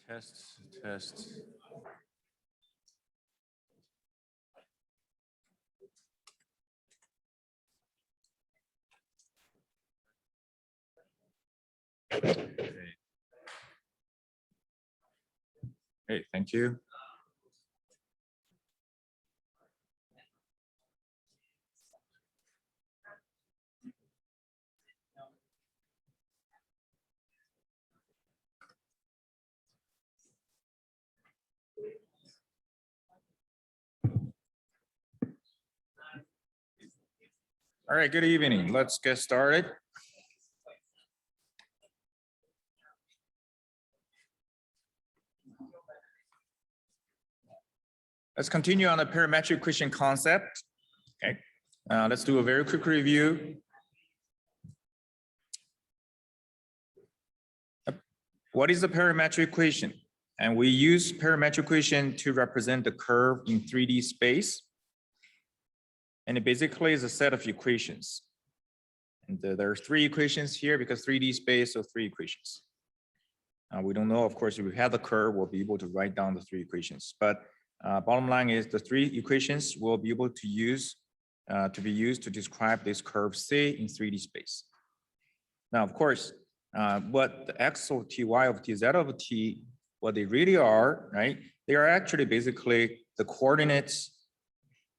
Test. Hey, thank you. All right, good evening. Let's get started. Let's continue on the parametric equation concept. Okay, let's do a very quick review. What is the parametric equation? And we use parametric equation to represent the curve in 3D space. And it basically is a set of equations. And there are 3 equations here because 3D space, so 3 equations. We don't know, of course, if we have the curve, we'll be able to write down the 3 equations. But bottom line is the 3 equations will be able to use be used to describe this curve C in 3D space. Now, of course, what the x of t, y of t, z of t, what they really are, right? They are actually basically the coordinates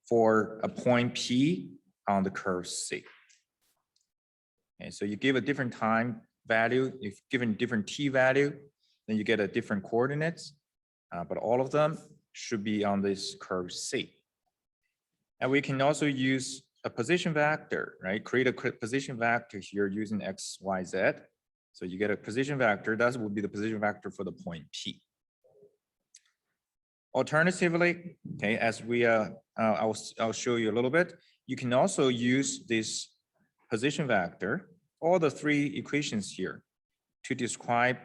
for a point P on the curve C. Okay, so you give a different time value, if given different t value, then you get a different coordinates, but all of them should be on this curve C. And we can also use a position vector, right? Create a position vector here using x, y, z. So you get a position vector, that would be the position vector for the point P. Alternatively, okay, as we I'll show you a little bit, you can also use this position vector, all the 3 equations here, to describe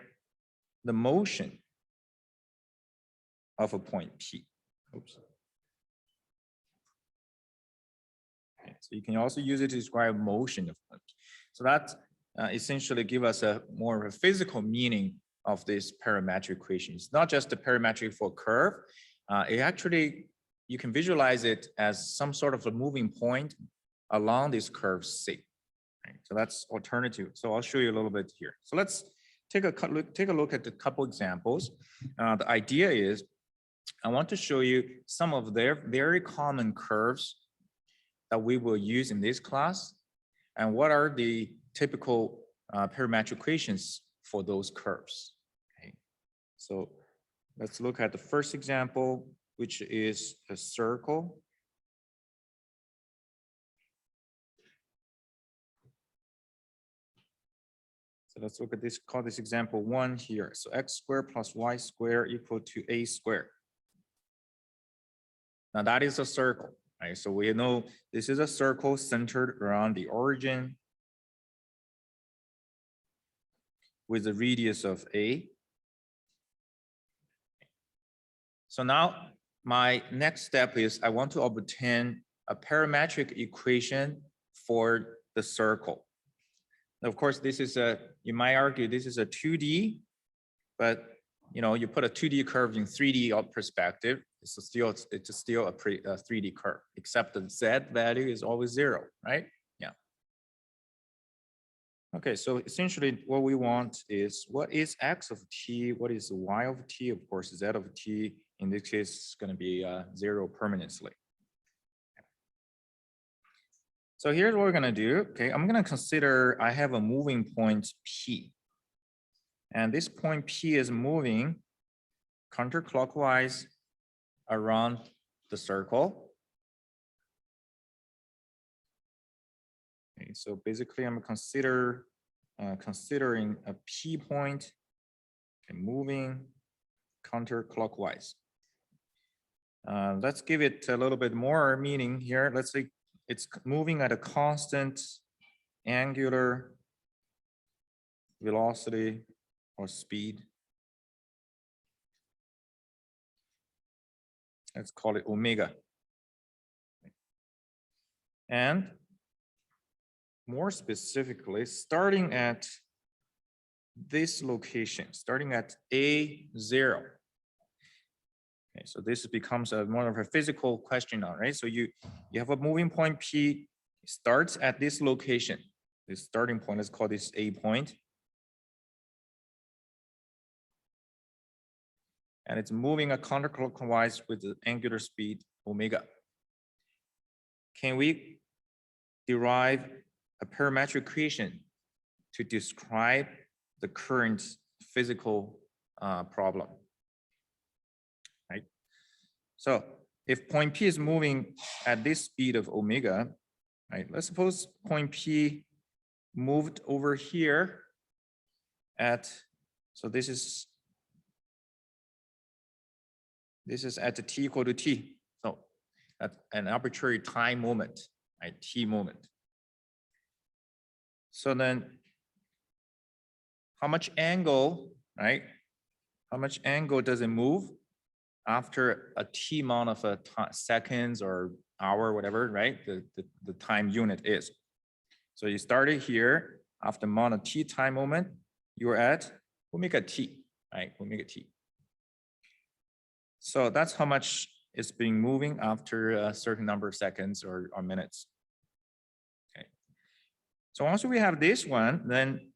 the motion of a point P. Oops. Okay, so you can also use it to describe motion of point P. So that essentially give us a more of a physical meaning of this parametric equation. It's not just the parametric for curve. It actually, you can visualize it as some sort of a moving point along this curve C. Right? So that's alternative. So I'll show you a little bit here. So let's take a look at a couple examples. The idea is I want to show you some of their very common curves that we will use in this class, and what are the typical parametric equations for those curves. Okay. So let's look at the first example, which is a circle. So let's look at this, call this example 1 here. So x squared plus y squared equal to a squared. Now that is a circle, right? So we know this is a circle centered around the origin with a radius of a. So now my next step is I want to obtain a parametric equation for the circle. Of course, this is you might argue this is a 2D, but you know, you put a 2D curve in 3D perspective, it's still a 3D curve, except the Z value is always 0, right? Yeah. Okay, so essentially what we want is what is x of t, what is y of t? Of course, z of t, in this case, is going to be 0 permanently. So here's what we're going to do. Okay, I'm going to consider I have a moving point P. And this point P is moving counterclockwise around the circle. Okay, so basically I'm considering a P point and moving counterclockwise. Let's give it a little bit more meaning here. Let's say it's moving at a constant angular velocity or speed. Let's call it omega. And more specifically, starting at this location, starting at A0. Okay, so this becomes more of a physical question now, right? So you have a moving point P, starts at this location. This starting point, let's call this A point. And it's moving a counterclockwise with the angular speed omega. Can we derive a parametric equation to describe the current physical problem? Right. So if point P is moving at this speed of omega, right? Let's suppose point P moved over here at, so this is at the t equal to t. So that's an arbitrary time moment, right? T moment. So then how much angle, right? How much angle does it move after a t amount of seconds or hour, whatever, right? The time unit is. So you started here, after amount of t time moment, you're at omega t, right? Omega t. So that's how much it's being moving after a certain number of seconds or minutes. Okay. So once we have this one, then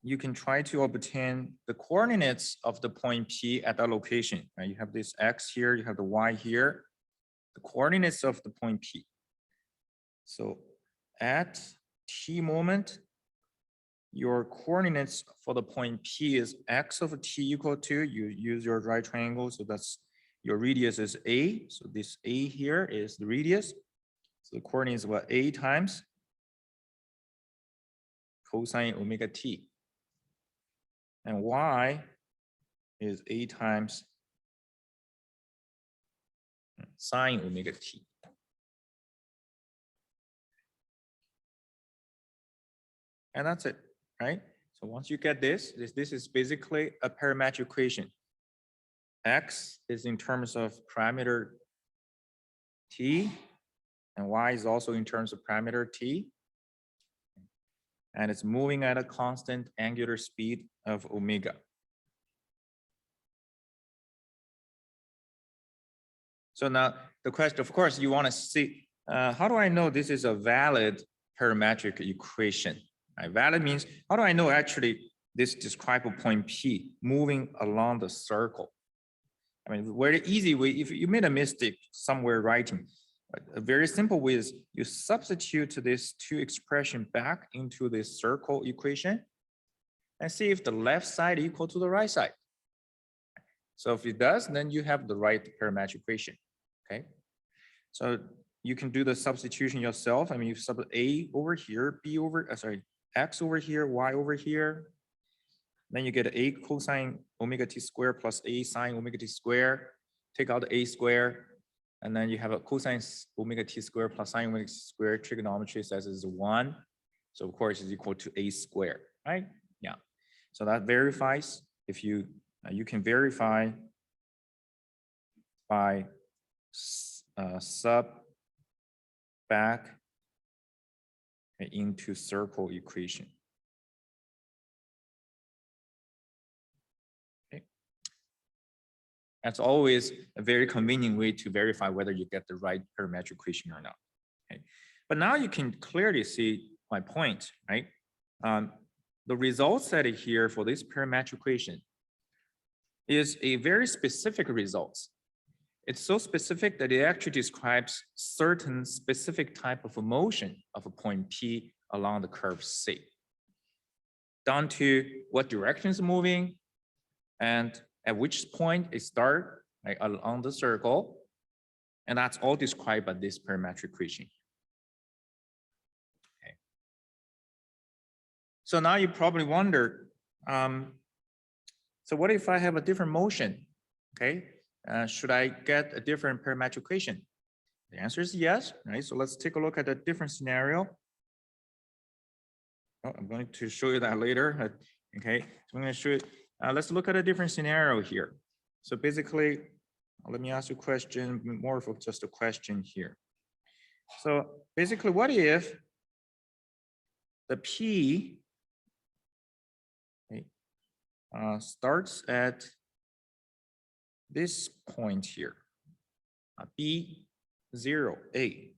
you can try to obtain the coordinates of the point P at that location. Right? You have this X here, you have the Y here, the coordinates of the point P. So at T moment, your coordinates for the point P is X of T equal to, you use your right triangle. So that's your radius is A. So this A here is the radius. So the coordinates what A times cosine omega T. And Y is A times sine omega T. And that's it, right? So once you get this is basically a parametric equation. X is in terms of parameter T, and Y is also in terms of parameter T. And it's moving at a constant angular speed of omega. So now the question, of course, you want to see, how do I know this is a valid parametric equation? Right? Valid means, how do I know actually this describable point P moving along the circle? I mean, very easy way, if you made a mistake somewhere writing, a very simple way is you substitute this two expression back into this circle equation and see if the left side equal to the right side. So if it does, then you have the right parametric equation, okay? So you can do the substitution yourself. I mean, you sub A over here, B over, X over here, Y over here. Then you get A cosine omega T square plus A sine omega T square. Take out the A square. And then you have a cosine omega T square plus sine omega T square. Trigonometry says is 1. So of course it's equal to A square, right? Yeah. So that verifies, if you can verify by sub back into circle equation. Okay. That's always a very convenient way to verify whether you get the right parametric equation or not. Okay. But now you can clearly see my point, right? The result set here for this parametric equation is a very specific result. It's so specific that it actually describes certain specific type of motion of a point P along the curve C, down to what direction it's moving and at which point it starts, right, along the circle. And that's all described by this parametric equation. Okay. So now you probably wonder, so what if I have a different motion? Okay. Should I get a different parametric equation? The answer is yes, right? So let's take a look at a different scenario. Oh, I'm going to show you that later. Okay, so I'm going to show you. Let's look at a different scenario here. So basically, let me ask you a question, more of just a question here. So basically, what if the P starts at this point here, B0, A.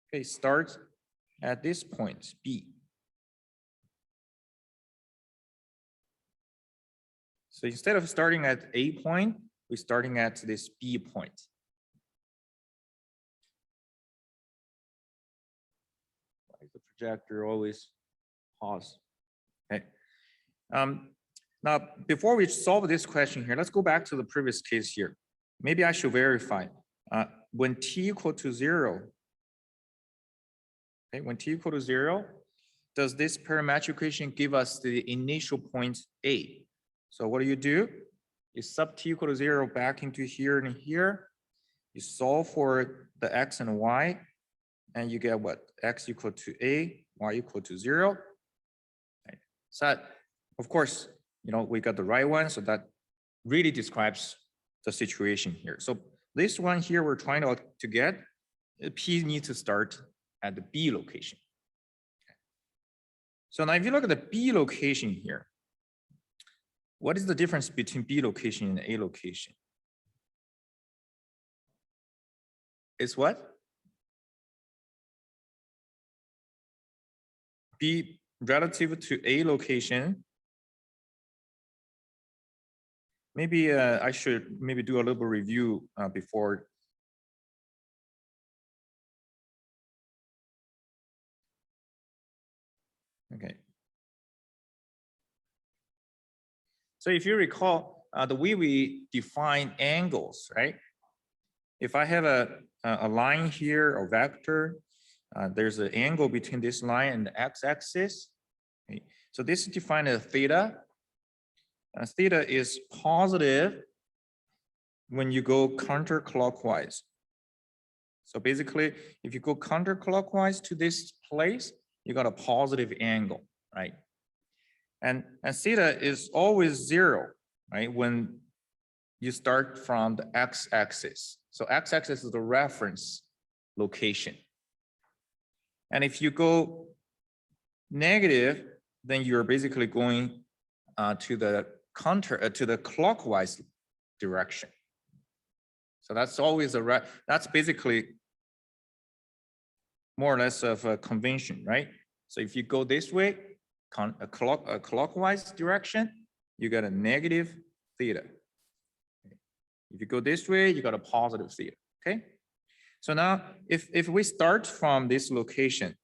Okay, starts at this point, B. So instead of starting at A point, we're starting at this B point. Why is the projector always pause? Okay. Now, before we solve this question here, let's go back to the previous case here. Maybe I should verify. When t equal to 0, okay, when t equal to 0, does this parametric equation give us the initial point A? So what do? You sub t equal to 0 back into here and here. You solve for the x and y, and you get what? X equal to A, y equal to 0. Right. So that, of course, we got the right one, so that really describes the situation here. So this one here we're trying to get, P needs to start at the B location. Okay. So now if you look at the B location here, what is the difference between B location and A location? It's what? B relative to A location. Maybe I should do a little review before. Okay. So if you recall, the way we define angles, right? If I have a line here or vector, there's an angle between this line and the x-axis. Okay. So this is defined as theta. Theta is positive when you go counterclockwise. So basically, if you go counterclockwise to this place, you got a positive angle, right? And theta is always 0, right? When you start from the x-axis. So x-axis is the reference location. And if you go negative, then you're basically going to the clockwise direction. So that's always that's basically more or less of a convention, right? So if you go this way, a clockwise direction, you got a negative theta. If you go this way, you got a positive theta, okay? So now if we start from this location,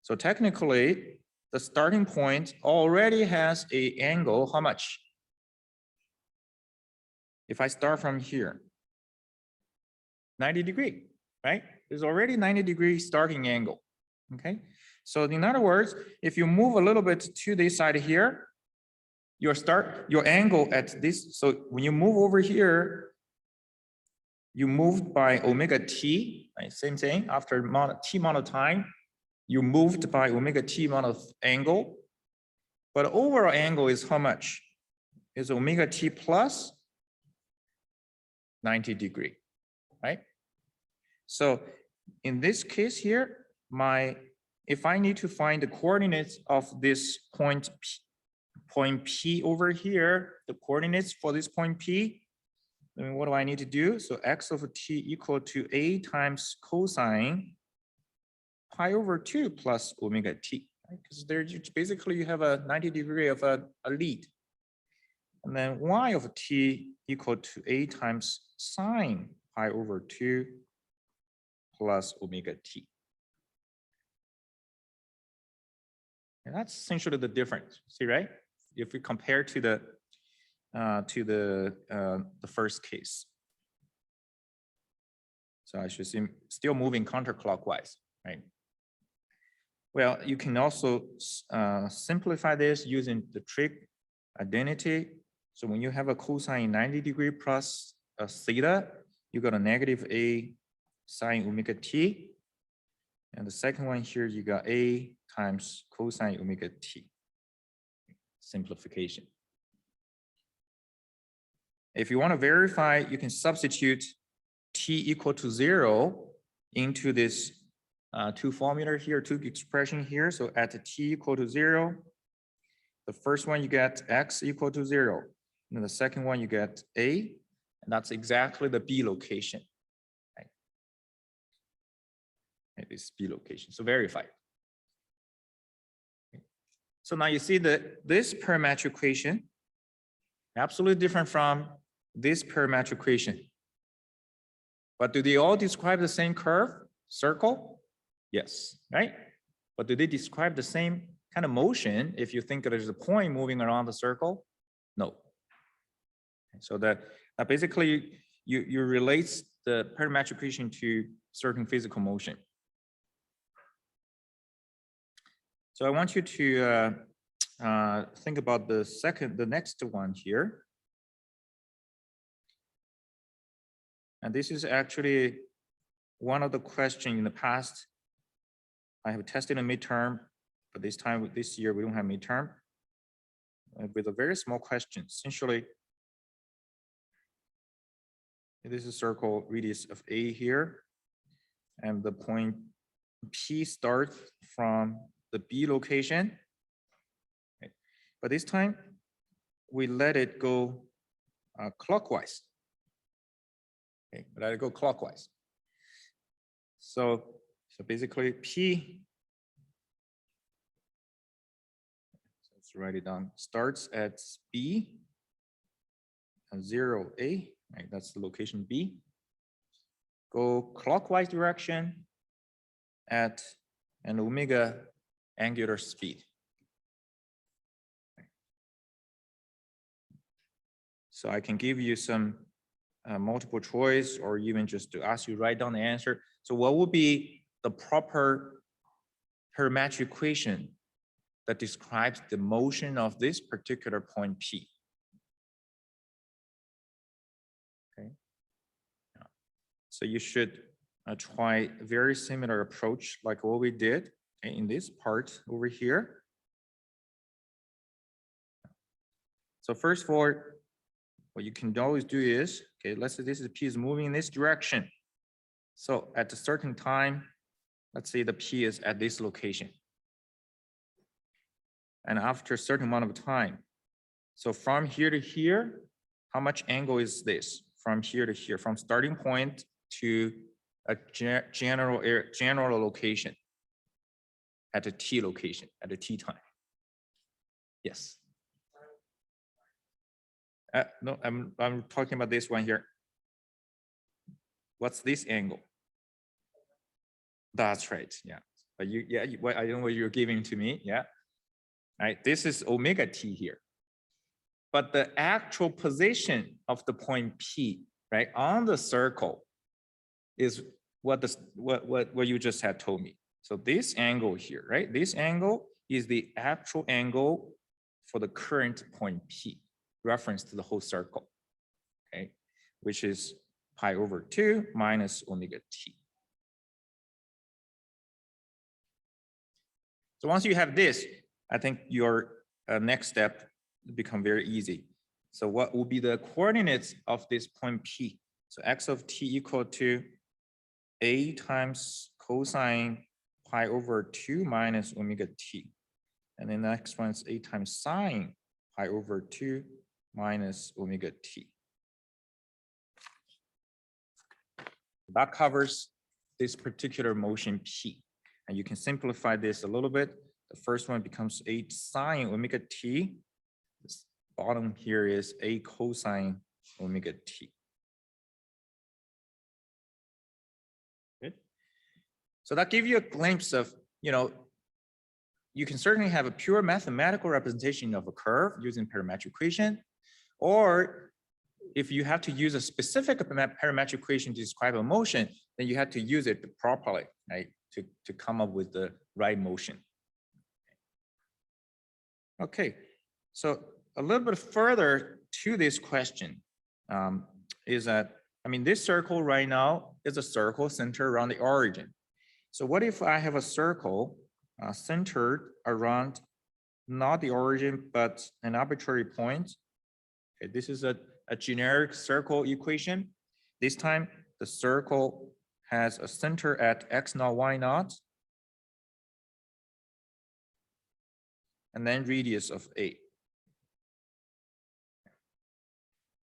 so technically the starting point already has an angle, how much? If I start from here, 90 degree, right? There's already 90 degree starting angle, okay? So in other words, if you move a little bit to this side here, your angle at this, so when you move over here, you moved by omega t, right? Same thing, after t amount of time, you moved by omega t amount of angle, but overall angle is how much? Is omega t plus 90 degree, right? So in this case here, if I need to find the coordinates of this point P over here, the coordinates for this point P, then what do I need to do? So x of t equal to a times cosine pi over 2 plus omega t, because right? There basically you have a 90 degree of a lead. And then y of t equal to a times sine pi over 2 plus omega t. And that's essentially the difference. See, right? If we compare to the first case. So I should see still moving counterclockwise, right? Well, you can also simplify this using the trig identity. So when you have a cosine 90 degree plus a theta, you got a negative a sine omega t. And the second one here, you got a times cosine omega t. Simplification. If you want to verify, you can substitute t equal to 0 into this two formula here, two expression here. So at t equal to 0, the first one you get x equal to 0. And the second one you get a, and that's exactly the b location. Right? Okay, this b location, so verified. Okay. So now you see that this parametric equation, absolutely different from this parametric equation. But do they all describe the same curve, circle? Yes, right? But do they describe the same kind of motion if you think there's a point moving around the circle? No. So that basically you relate the parametric equation to certain physical motion. So I want you to think about the next one here. And this is actually one of the questions in the past. I have tested a midterm, but this year we don't have midterm. With a very small question. Essentially, this is circle radius of A here. And the point P starts from the B location. Okay. But this time, we let it go clockwise. Okay, let it go clockwise. So basically P, so let's write it down, starts at B, 0A, right? That's the location B. Go clockwise direction at an omega angular speed. So I can give you some multiple choice, or even just to ask you write down the answer. So what would be the proper parametric equation that describes the motion of this particular point P? Okay. So you should try a very similar approach like what we did in this part over here. So first of all, what you can always do is, okay, let's say this is P is moving in this direction. So at a certain time, let's say the P is at this location. And after a certain amount of time, so from here to here, how much angle is this? From here to here, from starting point to a general location at a T location, at a T time. Yes. No, I'm talking about this one here. What's this angle? That's right. Yeah. But I don't know what you're giving to me. Yeah. Right. This is omega t here. But the actual position of the point P, right, on the circle is what you just had told me. So this angle here, right? This angle is the actual angle for the current point P, reference to the whole circle, okay, which is pi over 2 minus omega t. So once you have this, I think your next step become very easy. So what will be the coordinates of this point P? So x of t equal to a times cosine pi over 2 minus omega t. And then the next one is a times sine pi over 2 minus omega t. That covers this particular motion P. And you can simplify this a little bit. The first one becomes a sine omega t. This bottom here is a cosine omega t. Good. So that gives you a glimpse of, you can certainly have a pure mathematical representation of a curve using parametric equation, or if you have to use a specific parametric equation to describe a motion, then you have to use it properly, right, to come up with the right motion. Okay, so a little bit further to this question is that, this circle right now is a circle centered around the origin. So what if I have a circle centered around not the origin, but an arbitrary point? Okay, this is a generic circle equation. This time, the circle has a center at x naught, y naught, and then radius of A.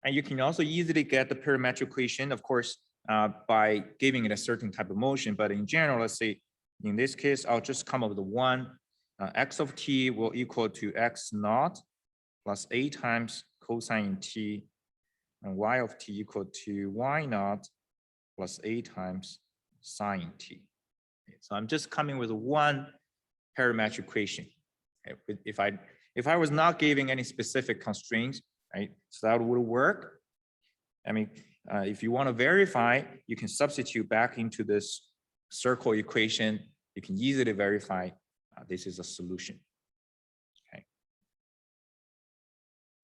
And you can also easily get the parametric equation, of course, by giving it a certain type of motion. But in general, let's say in this case, I'll just come up with one. X of t will equal to x naught plus A times cosine t, and y of t equal to y naught plus A times sine t. Okay, so I'm just coming with one parametric equation. Okay, if I was not giving any specific constraints, right, so that would work. I mean, if you want to verify, you can substitute back into this circle equation. You can easily verify this is a solution. Okay.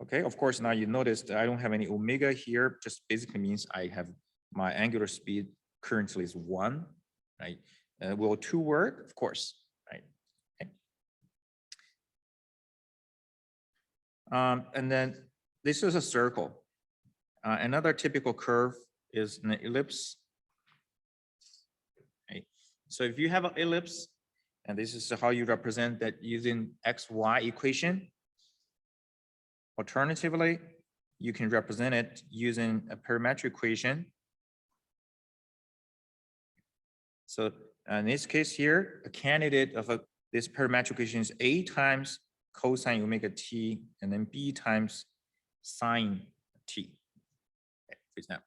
Okay, of course, now you notice that I don't have any omega here, just basically means I have my angular speed currently is 1, right? Will 2 work? Of course, right? Okay. And then this is a circle. Another typical curve is an ellipse. Right? So if you have an ellipse, and this is how you represent that using XY equation. Alternatively, you can represent it using a parametric equation. So in this case here, a candidate of this parametric equation is A times cosine omega t, and then B times sine t, for example.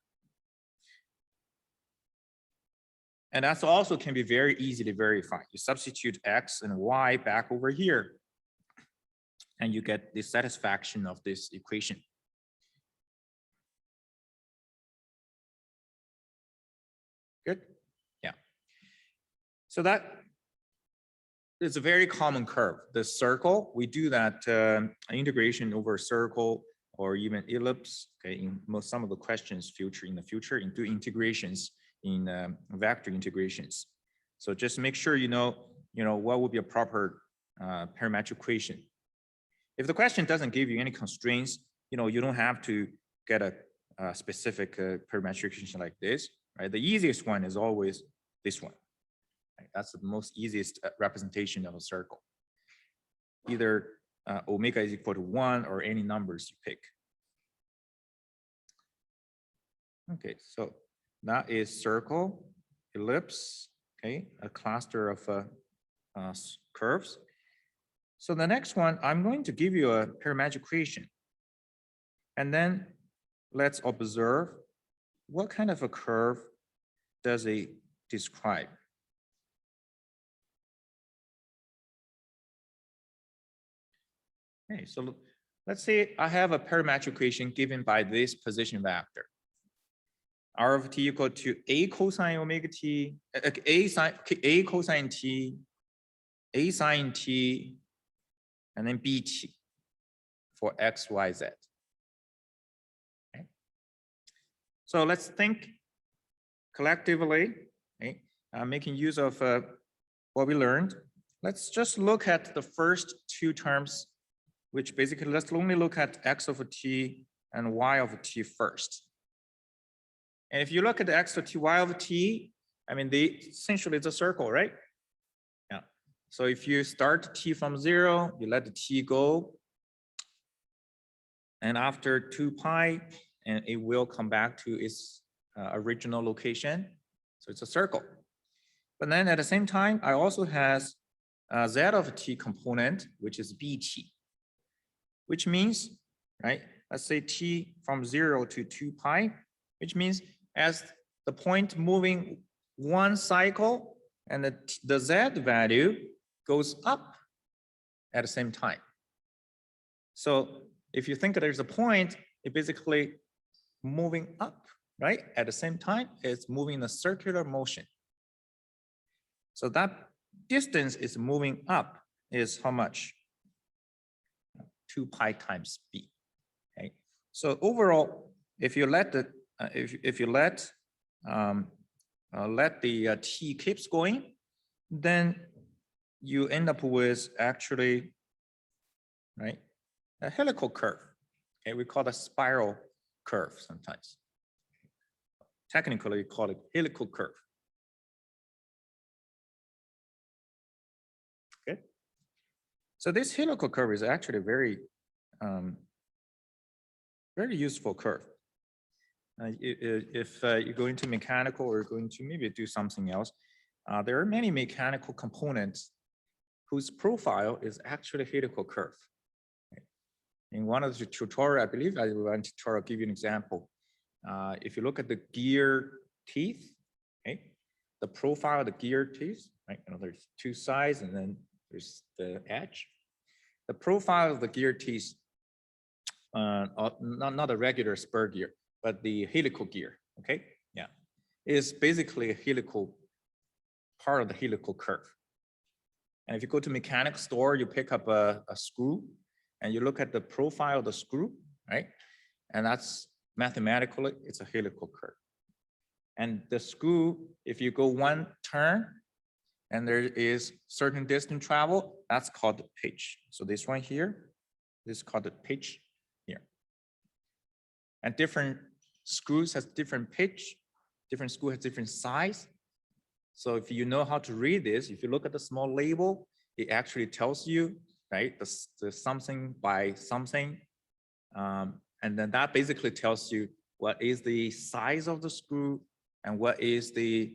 And that's also can be very easily verified. You substitute X and Y back over here, and you get the satisfaction of this equation. Good, yeah. So that is a very common curve. The circle, we do that integration over a circle or even ellipse. Okay, in some of the questions in the future, do integrations in vector integrations. So just make sure you know what would be a proper parametric equation. If the question doesn't give you any constraints, you don't have to get a specific parametric equation like this, right? The easiest one is always this one. Right? That's the most easiest representation of a circle. Either omega is equal to 1 or any numbers you pick. Okay, so that is circle, ellipse, okay, a cluster of curves. So the next one, I'm going to give you a parametric equation. And then let's observe what kind of a curve does it describe. Okay, so let's say I have a parametric equation given by this position vector. R of t equal to A cosine omega t, A cosine t, A sine t, and then bt for x, y, z. Okay. So let's think collectively, okay, making use of what we learned. Let's just look at the first two terms, which basically let's only look at x of t and y of t first. And if you look at the x of t, y of t, I mean, essentially it's a circle, right? Yeah. So if you start t from 0, you let the t go. And after 2 pi, and it will come back to its original location. So it's a circle. But then at the same time, I also has a z of t component, which is bt, which means, right? Let's say t from 0 to 2 pi, which means as the point moving one cycle and the z value goes up at the same time. So if you think there's a point, it basically moving up, right? At the same time, it's moving in a circular motion. So that distance is moving up is how much? 2 pi times b. Okay. So overall, if you let the t keeps going, then you end up with actually, right, a helical curve. Okay, we call it a spiral curve sometimes. Technically, we call it helical curve. Okay. So this helical curve is actually a very useful curve. If you go into mechanical or going to maybe do something else, there are many mechanical components whose profile is actually a helical curve. In one of the tutorial, I believe I will tutorial give you an example. If you look at the gear teeth, okay, the profile of the gear teeth, right? You know, there's two sides and then there's the edge. The profile of the gear teeth, not the regular spur gear, but the helical gear, okay? Yeah, is basically a helical part of the helical curve. And if you go to mechanic store, you pick up a screw and you look at the profile of the screw, right? And that's mathematically, it's a helical curve. And the screw, if you go one turn and there is certain distance travel, that's called the pitch. So this one here, this is called the pitch here. And different screws has different pitch, different screw has different size. So if you know how to read this, if you look at the small label, it actually tells you, right, the something by something. And then that basically tells you what is the size of the screw and what is the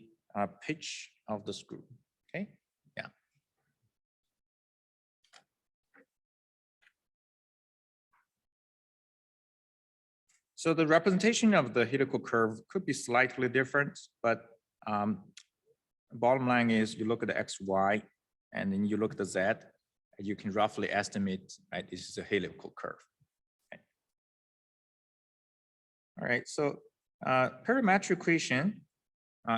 pitch of the screw, okay? Yeah. So the representation of the helical curve could be slightly different, but bottom line is you look at the X, Y, and then you look at the Z, and you can roughly estimate, right, this is a helical curve. Okay. All right, so parametric equation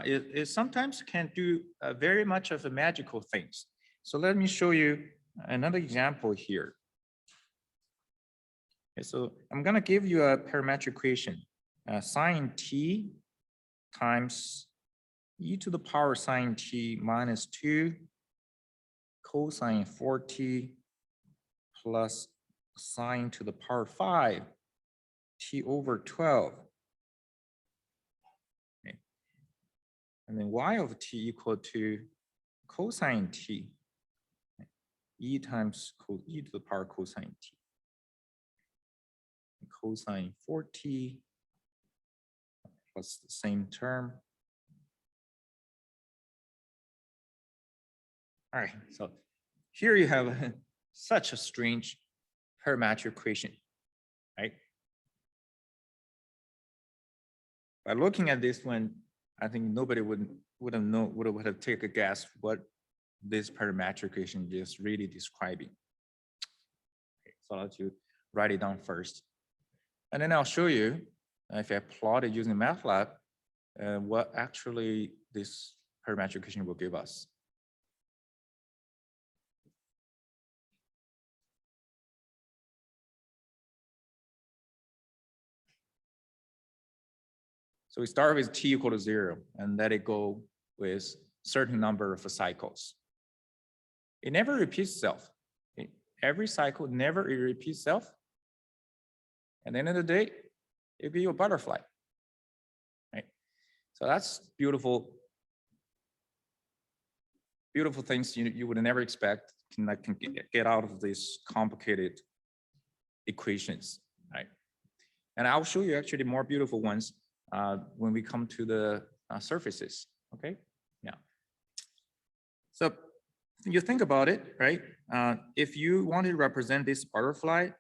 it sometimes can do very much of the magical things. So let me show you another example here. Okay, so I'm going to give you a parametric equation, sine t times e to the power sine t minus 2 cosine 4t plus sine to the power 5 t over 12. Okay. And then y of t equal to cosine t, e times e to the power cosine t. Cosine 4t plus the same term. All right, so here you have such a strange parametric equation, right? By looking at this one, I think nobody would have taken a guess what this parametric equation is really describing. Okay, so I'll let you write it down first. And then I'll show you, if I plot it using MATLAB, what actually this parametric equation will give us. So we start with t equal to 0 and let it go with certain number of cycles. It never repeats itself. Okay? Every cycle never repeats itself. At the end of the day, it'll be a butterfly, right? So that's beautiful, beautiful things you would never expect can get out of these complicated equations, right? And I'll show you actually more beautiful ones when we come to the surfaces, okay? Yeah. So you think about it, right? If you want to represent this butterfly,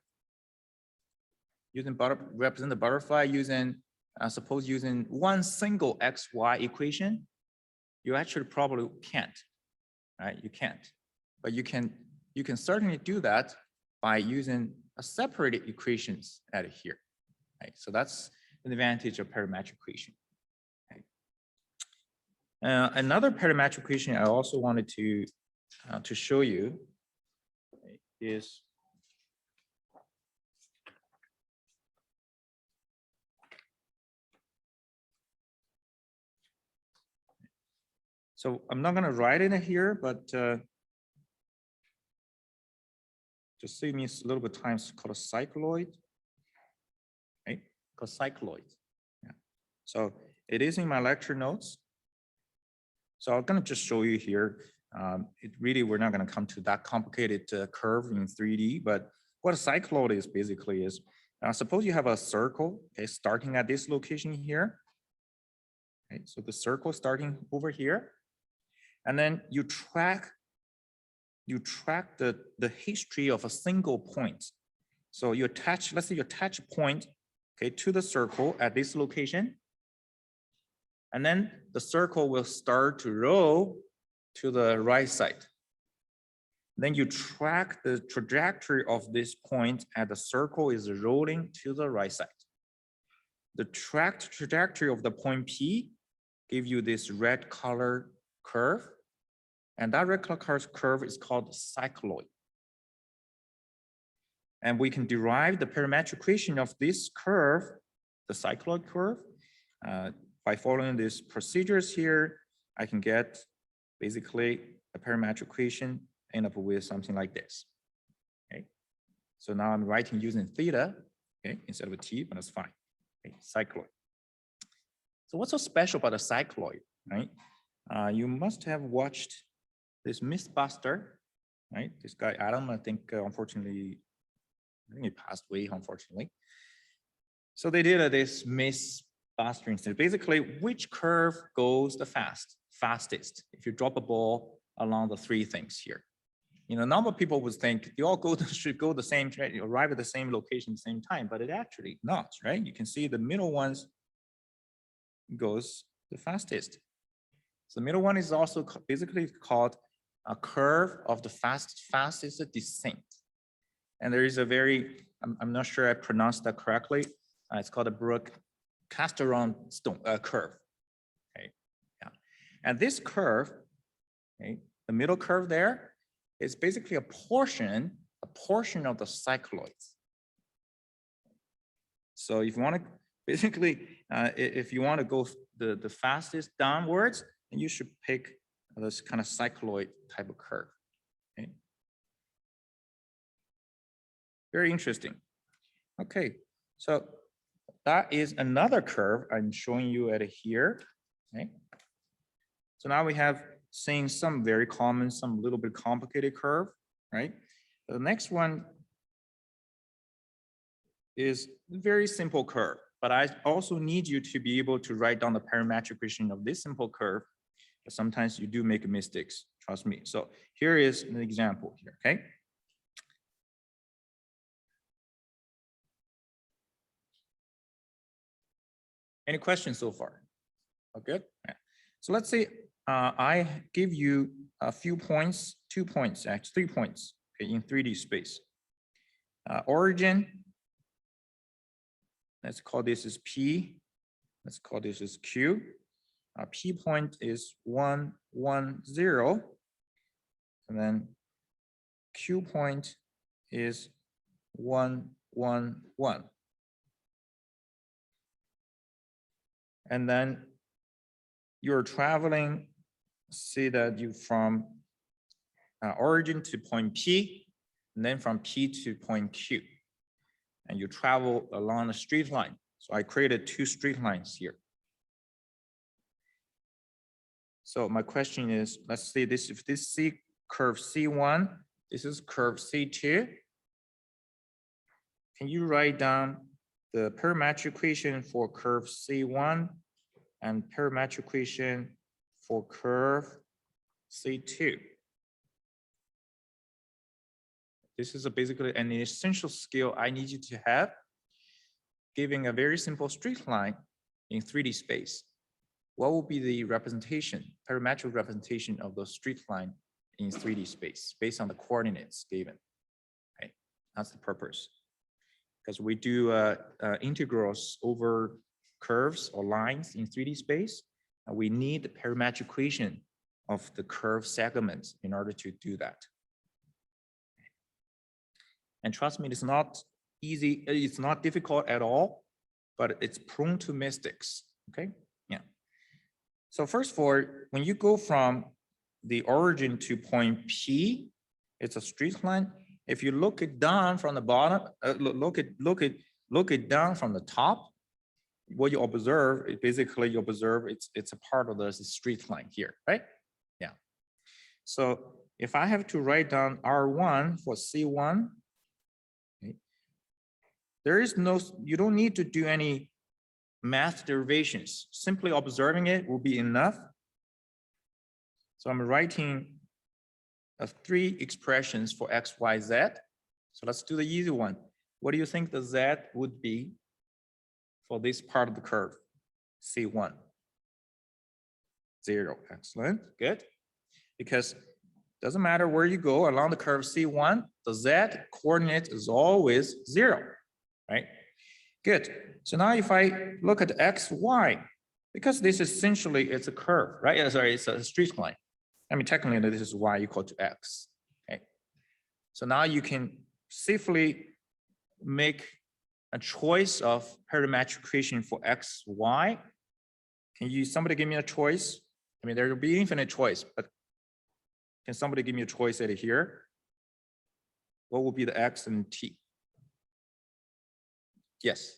represent the butterfly using, suppose using one single XY equation, you actually probably can't, right? You can't, but you can certainly do that by using a separated equations added here, right? So that's an advantage of parametric equation. Okay. Another parametric equation I also wanted to show you is so I'm not going to write it here, but just save me a little bit of time. It's called a cycloid, right? Called cycloid. Yeah. So it is in my lecture notes. So I'm going to just show you here. We're not going to come to that complicated curve in 3D, but what a cycloid is basically is, suppose you have a circle, okay, starting at this location here. Okay, so the circle starting over here, and then you track the history of a single point. So you attach, let's say you attach a point, okay, to the circle at this location, and then the circle will start to roll to the right side. Then you track the trajectory of this point as the circle is rolling to the right side. The tracked trajectory of the point P give you this red color curve, and that red color curve is called cycloid. And we can derive the parametric equation of this curve, the cycloid curve, by following these procedures here. I can get basically a parametric equation, end up with something like this. Okay, so now I'm writing using theta, okay, instead of a t, but that's fine. Okay, cycloid. So what's so special about a cycloid, right? You must have watched this Mythbuster, right? This guy Adam, I think, unfortunately, I think he passed away, unfortunately. So they did this Mythbuster instead. Basically, which curve goes the fastest? If you drop a ball along the three things here, you know, a number of people would think they all should go the same, arrive at the same location at the same time, but it actually not, right? You can see the middle ones goes the fastest. So the middle one is also basically called a curve of the fastest descent. And there is a very, I'm not sure I pronounced that correctly. It's called a Brooke-Casteron curve. Okay, yeah. And this curve, okay, the middle curve there is basically a portion of the cycloids. So if you want to basically, if you want to go the fastest downwards, then you should pick this kind of cycloid type of curve. Okay. Very interesting. Okay, so that is another curve I'm showing you at here. Okay. So now we have seen some very common, some little bit complicated curve, right? The next one is a very simple curve, but I also need you to be able to write down the parametric equation of this simple curve. But sometimes you do make mistakes, trust me. So here is an example here, okay? Any questions so far? Oh, good. Yeah. So let's say I give you a few points, 2 points, actually 3 points, okay, in 3D space. Origin, let's call this as P. Let's call this as Q. P point is 1, 1, 0. And then Q point is 1, 1, 1. And then you're traveling, see that you from origin to point P, and then from P to point Q. And you travel along a straight line. So I created 2 straight lines here. So my question is, let's say this, if this curve C1, this is curve C2. Can you write down the parametric equation for curve C1 and parametric equation for curve C2? This is basically an essential skill I need you to have, giving a very simple straight line in 3D space. What will be the representation, parametric representation of the straight line in 3D space based on the coordinates given? Right? That's the purpose. Because we do integrals over curves or lines in 3D space, and we need the parametric equation of the curve segments in order to do that. And trust me, it's not easy, it's not difficult at all, but it's prone to mistakes, okay? Yeah. So first of all, when you go from the origin to point P, it's a straight line. If you look it down from the bottom, look it down from the top, what you observe, basically you observe it's a part of the straight line here, right? Yeah. So if I have to write down R1 for C1, okay, there is no, you don't need to do any math derivations. Simply observing it will be enough. So I'm writing 3 expressions for X, Y, Z. So let's do the easy one. What do you think the Z would be for this part of the curve? C1. 0. Excellent. Good. Because it doesn't matter where you go along the curve C1, the Z coordinate is always 0, right? Good. So now if I look at X, Y, because this essentially it's a curve, right? Sorry, it's a straight line. I mean, technically this is Y equal to X. Okay. So now you can safely make a choice of parametric equation for X, Y. Can somebody give me a choice? I mean, there will be infinite choice, but can somebody give me a choice at here? What will be the X and T? Yes.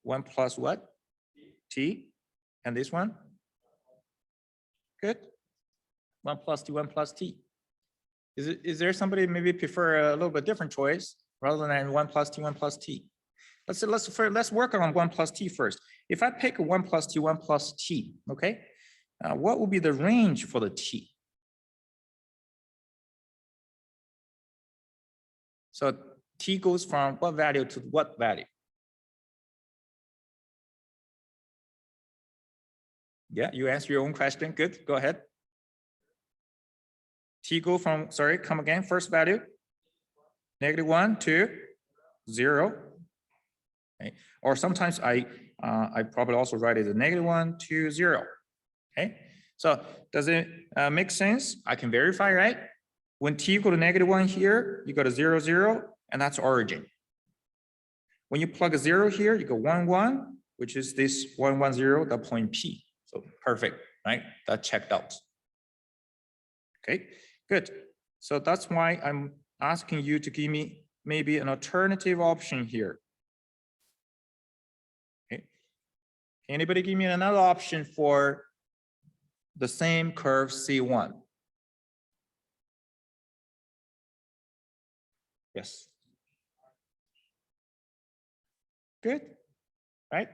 1 plus what? T. And this one? Good. 1 plus T, 1 plus T. Is there somebody maybe prefer a little bit different choice rather than 1 plus T, 1 plus T? Let's work on 1 plus T first. If I pick 1 plus T, 1 plus T, okay, what will be the range for the T? So T goes from what value to what value? Yeah, you answer your own question. Good, go ahead. T go from, sorry, come again, first value? -1 to 0. Okay. Or sometimes I probably also write it as -1 to 0. Okay, so does it make sense? I can verify, right? When T equal to -1 here, you go to 0, 0, and that's origin. When you plug a 0 here, you go 1, 1, which is this 1, 1, 0, the point P. So perfect, right? That checked out. Okay, good. So that's why I'm asking you to give me maybe an alternative option here. Okay. Can anybody give me another option for the same curve C1? Yes. Good, right?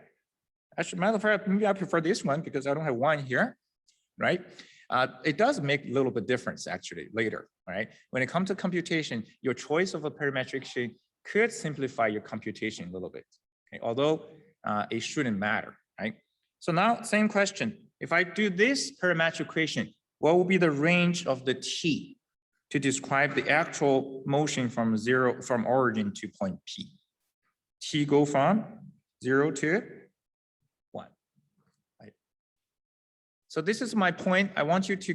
Actually, matter of fact, maybe I prefer this one because I don't have 1 here, right? It does make a little bit difference actually later, right? When it comes to computation, your choice of a parametric equation could simplify your computation a little bit, okay? Although it shouldn't matter, right? So now same question. If I do this parametric equation, what will be the range of the T to describe the actual motion from origin to point P? T go from 0 to 1. Right? So this is my point. I want you to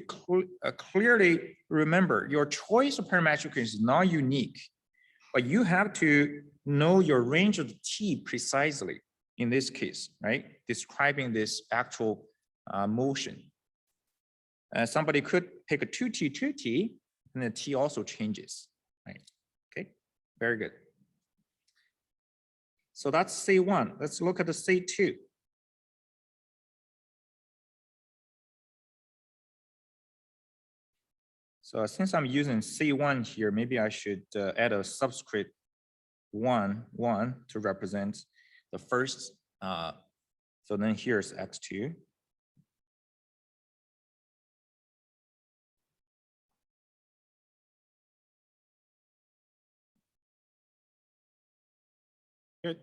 clearly remember your choice of parametric equation is not unique, but you have to know your range of T precisely in this case, right? Describing this actual motion. Somebody could pick a 2T, 2T, and the T also changes, right? Okay, very good. So that's C1. Let's look at the C2. So since I'm using C1 here, maybe I should add a subscript 1, 1 to represent the first. So then here's X2. Good.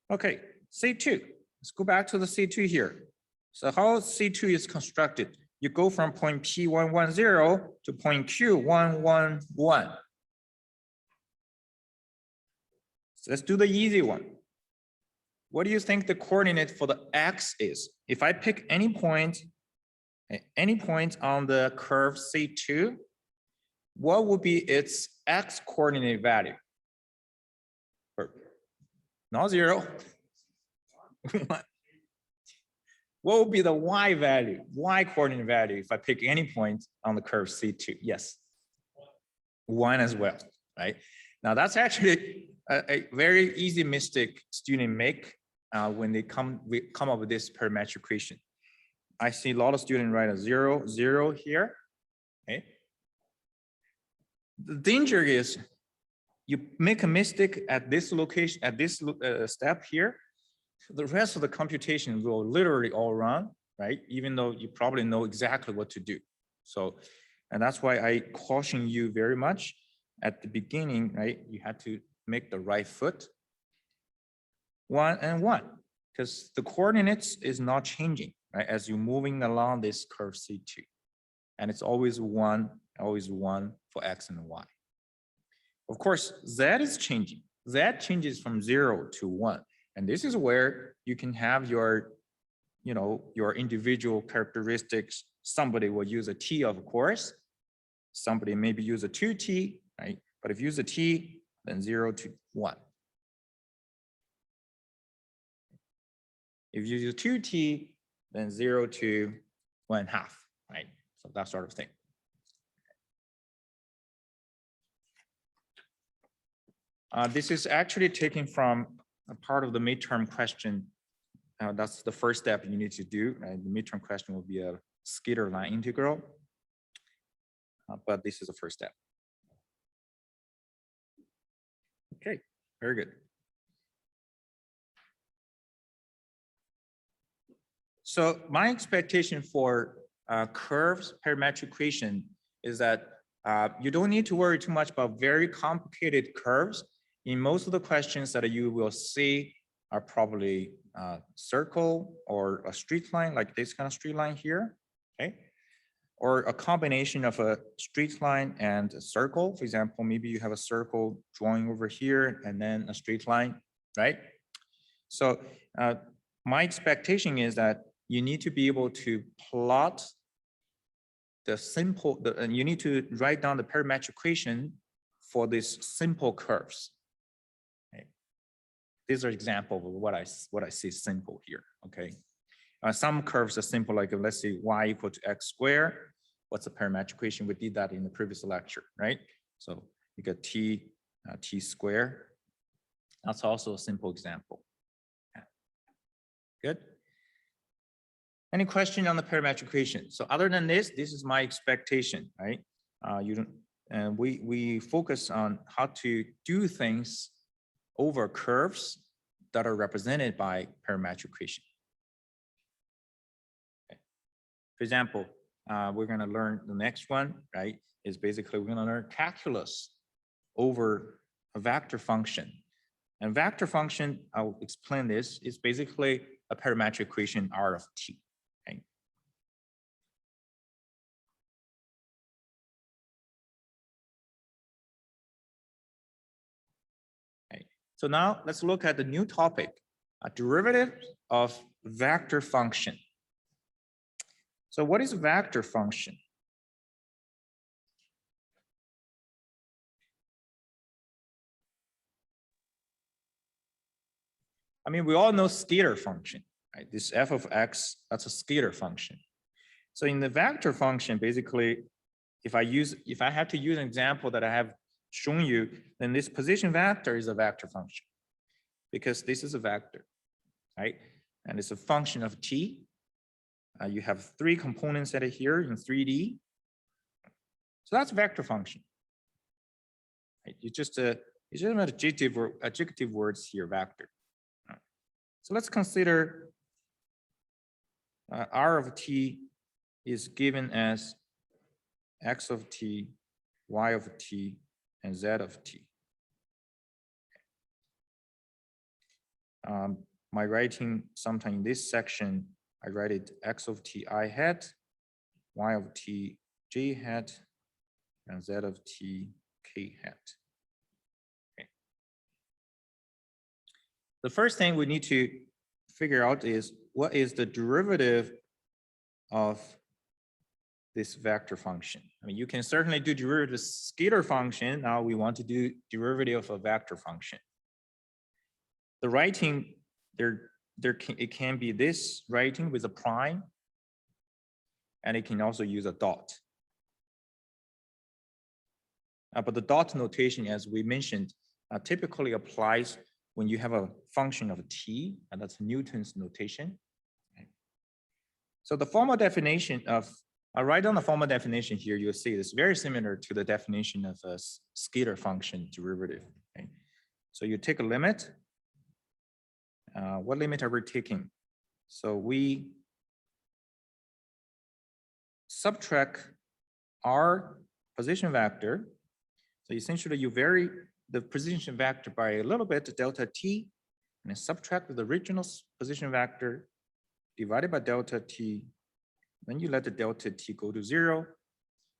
Okay, C2. Let's go back to the C2 here. So how C2 is constructed? You go from point P110 to point Q111. So let's do the easy one. What do you think the coordinate for the X is? If I pick any point on the curve C2, what would be its X coordinate value? Not 0. What would be the Y value, Y coordinate value if I pick any point on the curve C2? Yes, 1 as well, right? Now that's actually a very easy mistake students make when they come up with this parametric equation. I see a lot of students write a 0, 0 here. Okay. The danger is you make a mistake at this location, at this step here, the rest of the computation will literally all run, right? Even though you probably know exactly what to do. So, and that's why I caution you very much at the beginning, right? You have to make the right foot 1 and 1, because the coordinates is not changing, right? As you're moving along this curve C2, and it's always 1 for X and Y. Of course, Z is changing. Z changes from 0 to 1. And this is where you can have your, your individual characteristics. Somebody will use a T, of course. Somebody maybe use a 2T, right? But if you use a T, then 0 to 1. If you use 2T, then 0 to 1/2, right? So that sort of thing. This is actually taken from a part of the midterm question. That's the first step you need to do. The midterm question will be a scalar line integral, but this is the first step. Okay, very good. So my expectation for curves parametric equation is that you don't need to worry too much about very complicated curves. In most of the questions that you will see are probably a circle or a straight line, like this kind of straight line here, okay? Or a combination of a straight line and a circle. For example, maybe you have a circle drawing over here and then a straight line, right? So my expectation is that you need to be able to plot the simple, and you need to write down the parametric equation for these simple curves. Okay. These are examples of what I see simple here. Okay, some curves are simple, like let's say y equal to x squared. What's the parametric equation? We did that in the previous lecture, right? So you get t squared. That's also a simple example. Yeah. Good. Any question on the parametric equation? So other than this is my expectation, right? And we focus on how to do things over curves that are represented by parametric equation. Okay. For example, we're going to learn the next one, right? Is basically we're going to learn calculus over a vector function. And vector function, I'll explain this, is basically a parametric equation R of t. Okay. Okay. So now let's look at the new topic, a derivative of vector function. So what is a vector function? I mean, we all know scalar function, right? This f of x, that's a scalar function. So in the vector function, basically, if I have to use an example that I have shown you, then this position vector is a vector function because this is a vector, right? And it's a function of t. You have 3 components that are here in 3D. So that's vector function. Right? It's just adjective words here, vector. So let's consider R of t is given as x of t, y of t, and z of t. My writing sometime in this section, I write it x of t I hat, y of t j hat, and z of t k hat. Okay. The first thing we need to figure out is what is the derivative of this vector function. I mean, you can certainly do derivative of scalar function. Now we want to do derivative of a vector function. The writing, it can be this writing with a prime, and it can also use a dot. But the dot notation, as we mentioned, typically applies when you have a function of t, and that's Newton's notation. So the formal definition of, I'll write down the formal definition here. You'll see it's very similar to the definition of a scalar function derivative. Okay? So you take a limit. What limit are we taking? So we subtract our position vector. So essentially you vary the position vector by a little bit, delta t, and then subtract the original position vector divided by delta t. Then you let the delta t go to 0,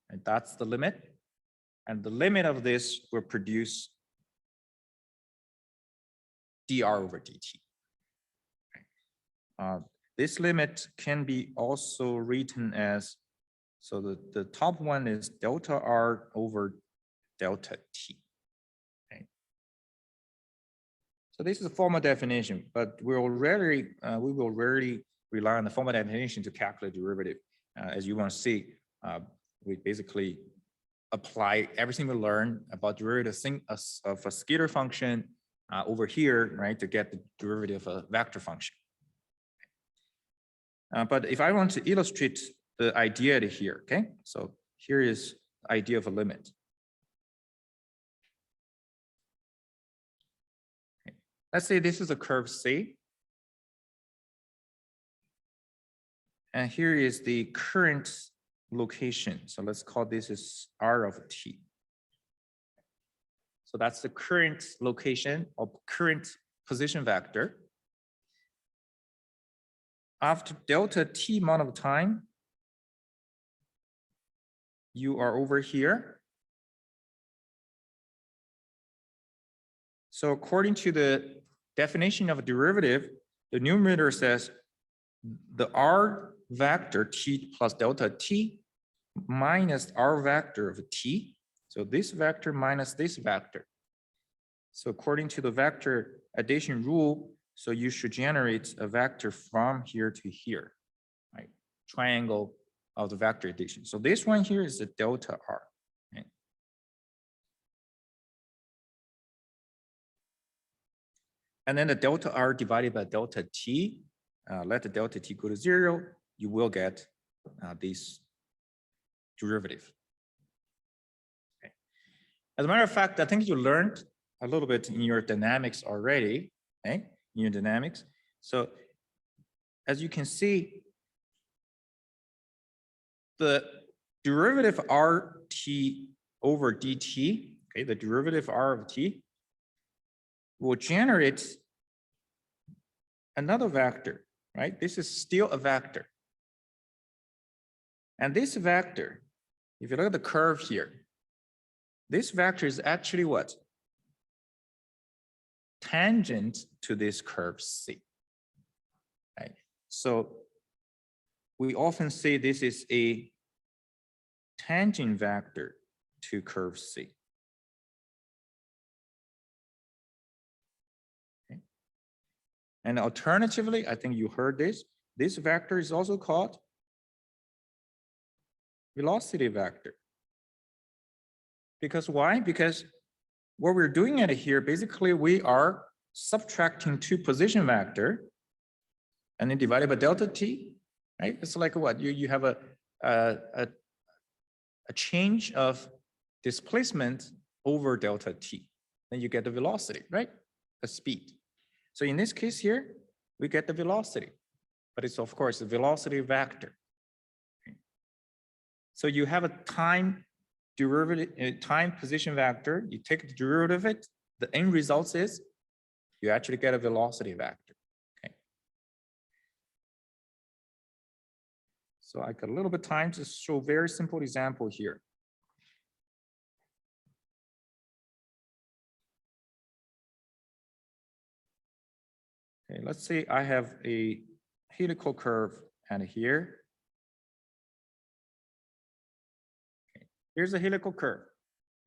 and that's the limit. And the limit of this will produce dr over dt. This limit can be also written as, so the top one is delta r over delta t. Okay. So this is a formal definition, but we will rarely rely on the formal definition to calculate derivative. As you want to see, we basically apply everything we learn about derivative of a scalar function over here, right, to get the derivative of a vector function. But if I want to illustrate the idea here, okay, so here is the idea of a limit. Okay. Let's say this is a curve C. And here is the current location. So let's call this as R of t. So that's the current location of current position vector. After delta t amount of time, you are over here. So according to the definition of a derivative, the numerator says the R vector t plus delta t minus R vector of t. So this vector minus this vector. So according to the vector addition rule, so you should generate a vector from here to here, right? Triangle of the vector addition. So this one here is the delta R. Right? And then the delta R divided by delta t, let the delta t go to 0, you will get this derivative. Okay. As a matter of fact, I think you learned a little bit in your dynamics already, okay? In your dynamics. So as you can see, the derivative RT over dt, okay, the derivative R of t will generate another vector, right? This is still a vector. And this vector, if you look at the curve here, this vector is actually what? Tangent to this curve C. Right? So we often say this is a tangent vector to curve C. Okay. And alternatively, I think you heard this vector is also called velocity vector. Because why? Because what we're doing at here, basically we are subtracting two position vector and then divided by delta t, right? It's like what? You have a change of displacement over delta t. Then you get the velocity, right? The speed. So in this case here, we get the velocity, but it's of course a velocity vector. So you have a time derivative, time position vector, you take the derivative of it, the end result is you actually get a velocity vector. Okay. So I got a little bit of time to show a very simple example here. Okay, let's say I have a helical curve and here. Here's a helical curve,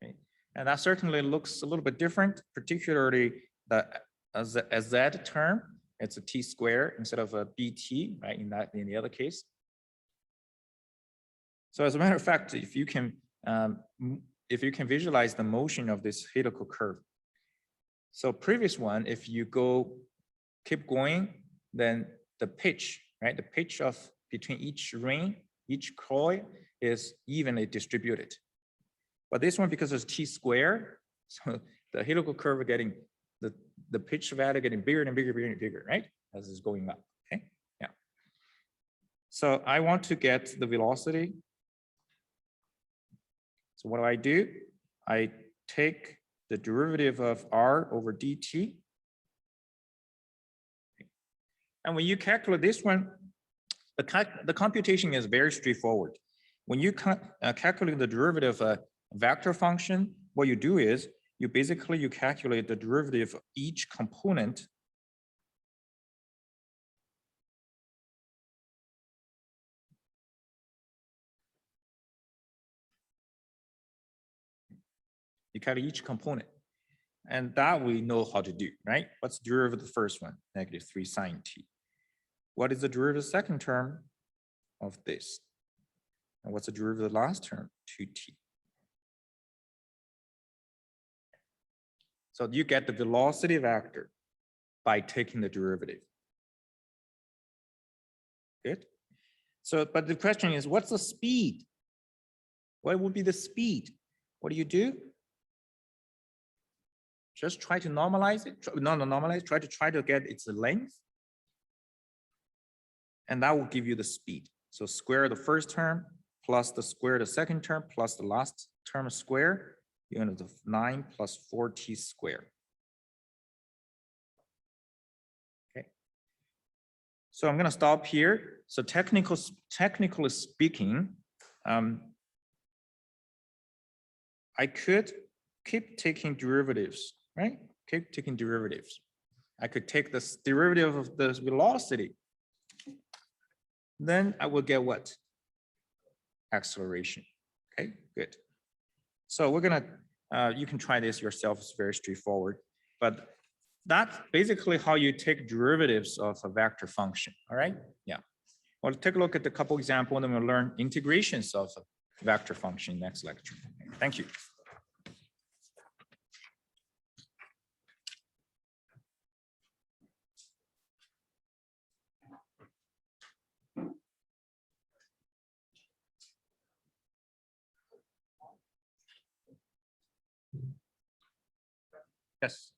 okay? And that certainly looks a little bit different, particularly the z term. It's a t squared instead of a bt, right? In the other case. So as a matter of fact, if you can visualize the motion of this helical curve. So previous one, if you keep going, then the pitch, right? The pitch of between each ring, each coil is evenly distributed. But this one, because it's t squared, so the helical curve getting the pitch value getting bigger and bigger, bigger and bigger, right? As it's going up. Okay. Yeah. So I want to get the velocity. So what do? I take the derivative of r over dt. And when you calculate this one, the computation is very straightforward. When you calculate the derivative of a vector function, what you do is you calculate the derivative of each component . You calculate each component. And that we know how to do, right? What's the derivative of the first one? -3 sine t. What is the derivative of the second term of this? And what's the derivative of the last term? 2t. So you get the velocity vector by taking the derivative. Good. So, but the question is, what's the speed? What would be the speed? What do? Just try to normalize it. Not normalize, try to get its length. And that will give you the speed. So square the first term plus the square the second term plus the last term square, you know, the 9 plus 4t squared. Okay. So I'm going to stop here. So technically speaking, I could keep taking derivatives, right? Keep taking derivatives. I could take this derivative of the velocity. Then I will get what? Acceleration. Okay, good. So we're gonna, you can try this yourself. It's very straightforward. But that's basically how you take derivatives of a vector function. All right. Yeah. Well, take a look at a couple examples, and then we'll learn integrations of a vector function next lecture. Thank you. Yes.